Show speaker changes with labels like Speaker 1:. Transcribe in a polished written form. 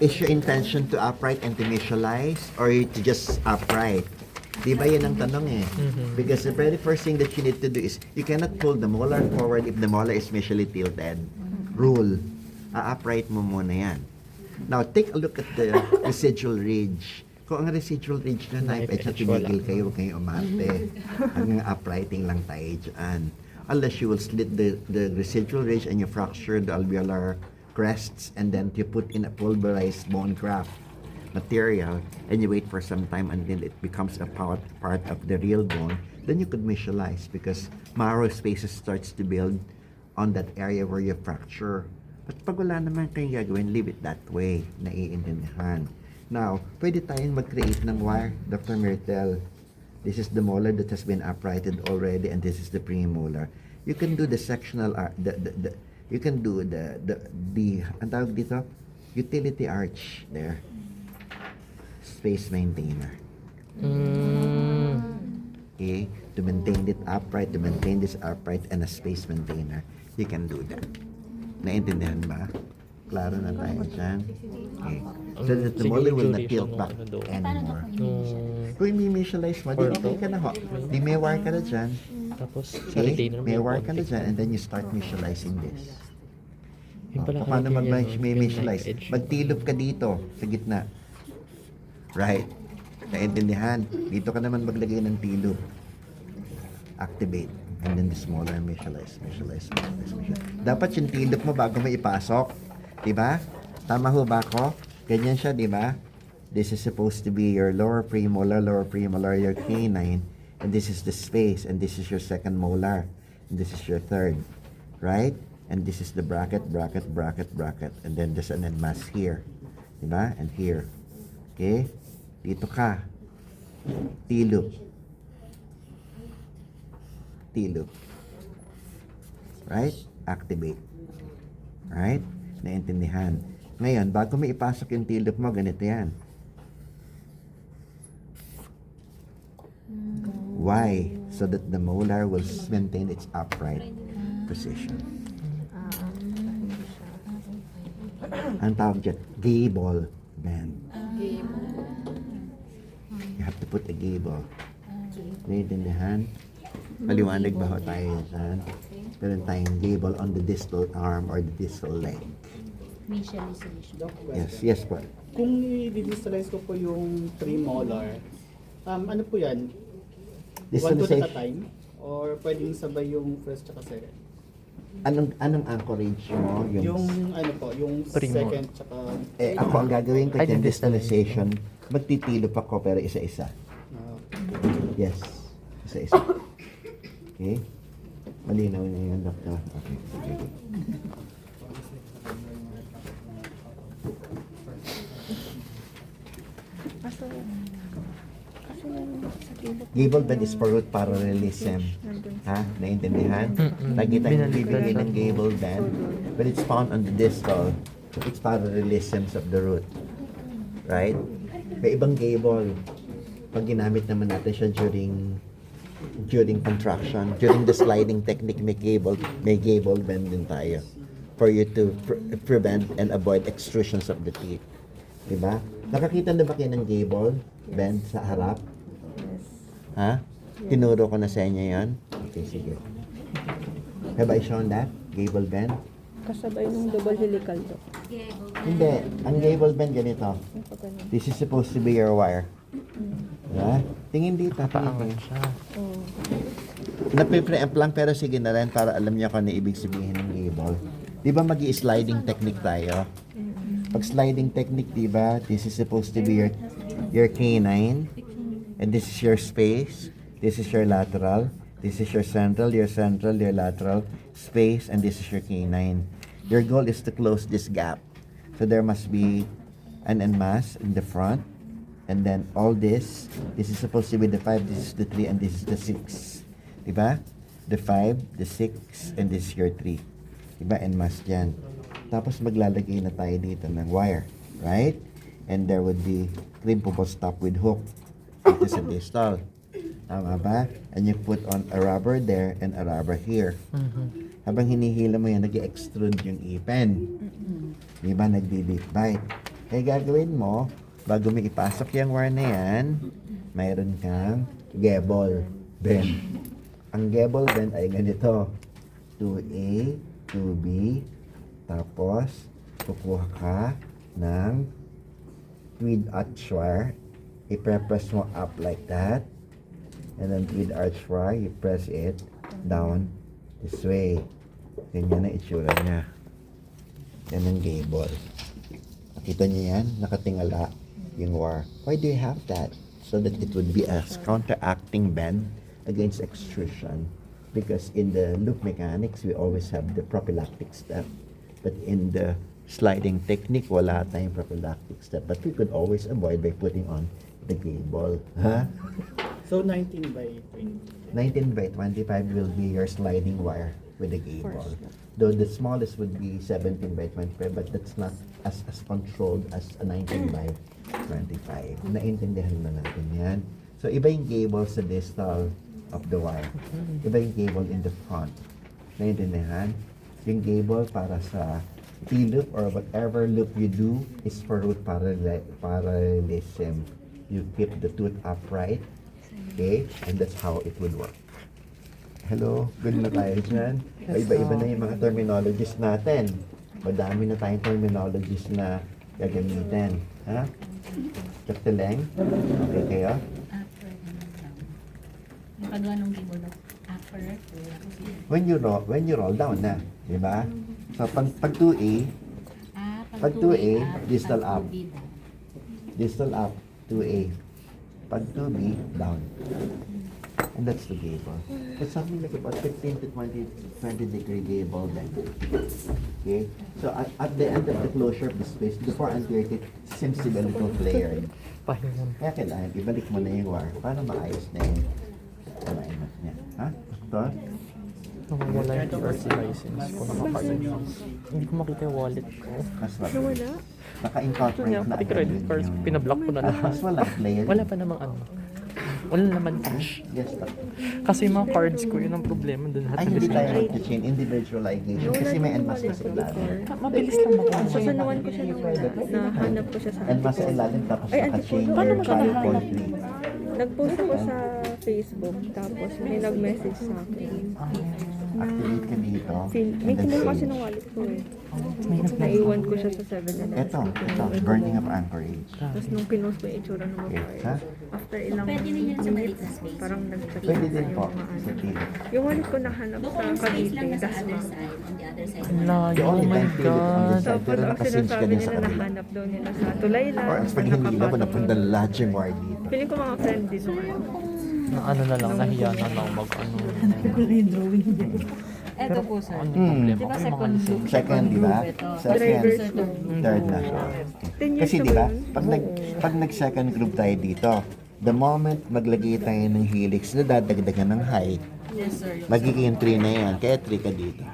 Speaker 1: Is your intention to upright and to visualize or to just upright? Di ba yan ang tanong eh? Because the very first thing that you need to do is you cannot pull the molar forward if the molar is visually tilted. Rule. Upright mo muna yan. Now, take a look at the residual ridge. Kung ang residual ridge na knife edge at tumigil kayo, huwag kayong umarte. Hanggang uprighting lang tayo dyan. Unless you will slit the residual ridge and you fracture the alveolar crests and then you put in a pulverized bone graft material and you wait for some time until it becomes a part of the real bone, then you could visualize because marrow spaces starts to build on that area where you fracture. But pag wala naman kayong gagawin, leave it that way, naiintindihan. Now, pwede tayong mag-create ng wire, Dr. Myrtle. This is the molar that has been uprighted already and this is the premolar. You can do the sectional you can do the ang tawag dito, utility arch there. Space maintainer. Okay, to maintain it upright, to maintain this upright and a space maintainer, you can do that. Naintindihan ba? Klaro na tayo dyan. Okay. So that the molar will not tilt back anymore. Kung i-visualize mo, di ka na ho. Di may wire ka na dyan.
Speaker 2: Tapos,
Speaker 1: Okay, may wire ka na dyan and then you start visualizing this. Paano mag-visualize? Magtilop ka dito sa gitna. Right? Naintindihan? Dito ka naman maglagay ng tilop. Activate. And then the smaller visualize. Dapat yung tilop mo bago mo ipasok. Diba? Tama ho ba ako? Ganyan siya, diba? This is supposed to be your lower premolar, your canine. And this is the space. And this is your second molar. And this is your third. Right? And this is the bracket. And then there's an mass here. Diba? And here. Okay? Dito ka. Tilop. Right? Activate. Right? Naintindihan. Ngayon, bago mo ipasok yung tilop mo, ganito yan. Why? So that the molar will maintain its upright position. Ang tawag dyan, gable bend. You have to put a gable. Naintindihan? Maliwanag ba ho tayo dyan? Meron tayong gable on the distal arm or the distal leg. Yes po.
Speaker 3: Kung i-visualize ko po yung premolar, ano po yan? One to at a time? Or pwedeng sabay yung first tsaka second?
Speaker 1: Anong anchorage mo?
Speaker 3: Yung ano po, yung second tsaka...
Speaker 1: Ako ang gagawin ko yung distalization. Magtitilop ako pero isa-isa. Yes. Isa-isa. Okay? Malinaw na yun, Doctor. Okay. Gable bend is for root parallelism. Ha? Naintindihan? Lagi tayong bibigay ng gable bend. But it's found on the distal. It's parallelisms of the root. Right? May ibang gable. Pag ginamit naman natin siya during contraction, during the sliding technique, may gable bend din tayo for you to prevent and avoid extrusions of the teeth. Diba? Nakakita na ba kayo ng gable bend sa harap? Ha? Tinuro ko na sa inyo yan? Okay, sige. Have I shown that? Gable bend?
Speaker 4: Kasabay ng double helical to.
Speaker 1: Hindi. Ang gable bend ganito. This is supposed to be your wire. Diba? Tingin dito.
Speaker 2: Paangan siya.
Speaker 1: Nape-preempt lang pero sige na rin para alam niyo kung ano ibig sabihin ng gable. Di ba sliding technique tayo? Pag sliding technique, di ba, this is supposed to be your canine. And this is your space. This is your lateral. This is your central, your lateral space, and this is your canine. Your goal is to close this gap. So there must be an en masse in the front. And then all this is supposed to be the 5, this is the 3, and this is the 6. Diba? The 5, the 6, and this is your 3. Diba? En masse dyan. Tapos maglalagay na tayo dito ng wire. Right? And there would be crimpable stop with hook. Ito sa distal. Tama ba? And you put on a rubber there and a rubber here. Habang hinihila mo yan, nag-extrude yung ipin. Di ba? Nagdi-deep bite. Kaya gagawin mo, bago mo ipasok yung wire na yan, mayroon kang gable bend. Ang gable bend ay ganito. 2A, 2B, tapos kukuha ka ng tweed arch wire. I-press mo up like that. And then tweed arch wire, you press it down this way. Ganyan ang itsura niya. Yan ang gable. Nakita niyo yan? Nakatingala yung wire. Why do you have that? So that it would be a counteracting bend against extrusion. Because in the loop mechanics, we always have the prophylactic step. But in the sliding technique, wala tayong prophylactic step. But we could always avoid by putting on the gable. Huh?
Speaker 3: So 19 by 20.
Speaker 1: 19 by 25 will be your sliding wire with the gable. Though the smallest would be 17 by 25, but that's not as controlled as a 19 by 25. Naintindihan na natin yan. So iba yung gable sa distal of the wire. Iba yung gable in the front. Naintindihan? Yung gable para sa T-loop or whatever loop you do is for root parallelism. You keep the tooth upright. Okay? And that's how it would work. Hello? Good na tayo dyan? Iba-iba na yung mga terminologies natin. Madami na tayong terminologies na gagamitin. Ha? Kapteleng? Okay kayo?
Speaker 2: Yung paggawa ng keyboard ng upper,
Speaker 1: When you roll down na, di ba? So pag 2A, pag 2A, distal up. Distal up, 2A. Pag 2B, down. And that's the gable. It's something like about 15 to 20 degree gable bend. Okay? So at the end of the closure of the space, before anterior teeth seems to be a little flared. Kaya kailangan ibalik mo na yung wire para maayos na yung alignment niya. Ha? Ito?
Speaker 5: Nawawala yung first license ko, nakakalimutan. Hindi ko makita yung wallet ko.
Speaker 1: Mas wala.
Speaker 4: Nawala?
Speaker 1: Naka-incorporate na
Speaker 5: Pati
Speaker 1: agad
Speaker 5: credit
Speaker 1: yun
Speaker 5: cards,
Speaker 1: yung-
Speaker 5: pinablock ko na lahat.
Speaker 1: Mas walang flared.
Speaker 5: Wala pa namang ano. Wala naman cash.
Speaker 1: Yes, doctor.
Speaker 5: Kasi yung mga cards ko, yun ang problema dun.
Speaker 1: Ay, hindi tayo mag-chain individualization kasi may enmas na sa ilalim.
Speaker 5: Mabilis lang ba?
Speaker 4: Sasanuan ko siya ng wala. Nahanap ko siya sa
Speaker 1: Enmas sa ilalim tapos
Speaker 4: Ay,
Speaker 1: naka-chain
Speaker 4: paano
Speaker 1: your
Speaker 4: mo siya nahanap?
Speaker 1: 5.3.
Speaker 4: Nag-post ako sa Facebook, tapos may nag-message sa akin.
Speaker 1: Activate ka dito.
Speaker 4: May
Speaker 1: and then
Speaker 4: kinuha kasi
Speaker 1: save.
Speaker 4: ng wallet ko eh. Naiwan ko siya sa 7-Eleven.
Speaker 1: Ito, burning up anchorage.
Speaker 4: Tapos nung pinost ko yung itsura ng mga
Speaker 1: Okay, ha?
Speaker 4: cards, after ilang
Speaker 2: Pwede rin yan sa maliit
Speaker 4: minutes,
Speaker 2: na space.
Speaker 4: parang nag-chat
Speaker 1: Pwede
Speaker 4: na
Speaker 1: din
Speaker 4: yung
Speaker 1: po
Speaker 4: mga
Speaker 1: sa
Speaker 4: ano.
Speaker 1: table.
Speaker 4: Yung wallet ko nahanap
Speaker 2: Doon
Speaker 4: sa
Speaker 2: ko yung space lang
Speaker 4: Cavite,
Speaker 2: na sa
Speaker 4: Dasma.
Speaker 2: other side, on the other side.
Speaker 5: Ang layo,
Speaker 1: You
Speaker 5: oh
Speaker 1: only
Speaker 5: my
Speaker 1: can feel it on this
Speaker 5: God.
Speaker 1: side,
Speaker 4: Tapos
Speaker 1: pero
Speaker 4: ang
Speaker 1: nakasinch ka
Speaker 4: sinasabi
Speaker 1: din sa
Speaker 4: nila
Speaker 1: kabila.
Speaker 4: nahanap daw nila sa Tulaylan.
Speaker 1: Or else pag hinila mo, napunta lahat yung wire dito.
Speaker 4: Feeling ko mga friend din naman.
Speaker 5: Na ano na lang, nahiya na lang mag-ano.
Speaker 2: Ito po, sir.
Speaker 5: Ano yung problema?
Speaker 2: Di ba
Speaker 5: Ako yung mga
Speaker 2: second
Speaker 5: lisensya.
Speaker 2: loop?
Speaker 1: Second, di ba?
Speaker 2: Ito.
Speaker 1: Second,
Speaker 4: Driver's loan.
Speaker 1: third na.
Speaker 4: 10 years
Speaker 1: Kasi
Speaker 4: na
Speaker 1: di
Speaker 4: ba
Speaker 1: ba,
Speaker 4: yun?
Speaker 1: pag nag-second group tayo dito, the moment maglagay tayo ng helix na dadagdagan ng height,
Speaker 2: Yes, sir.
Speaker 1: magiging 3 na yan. Kaya 3 ka dito.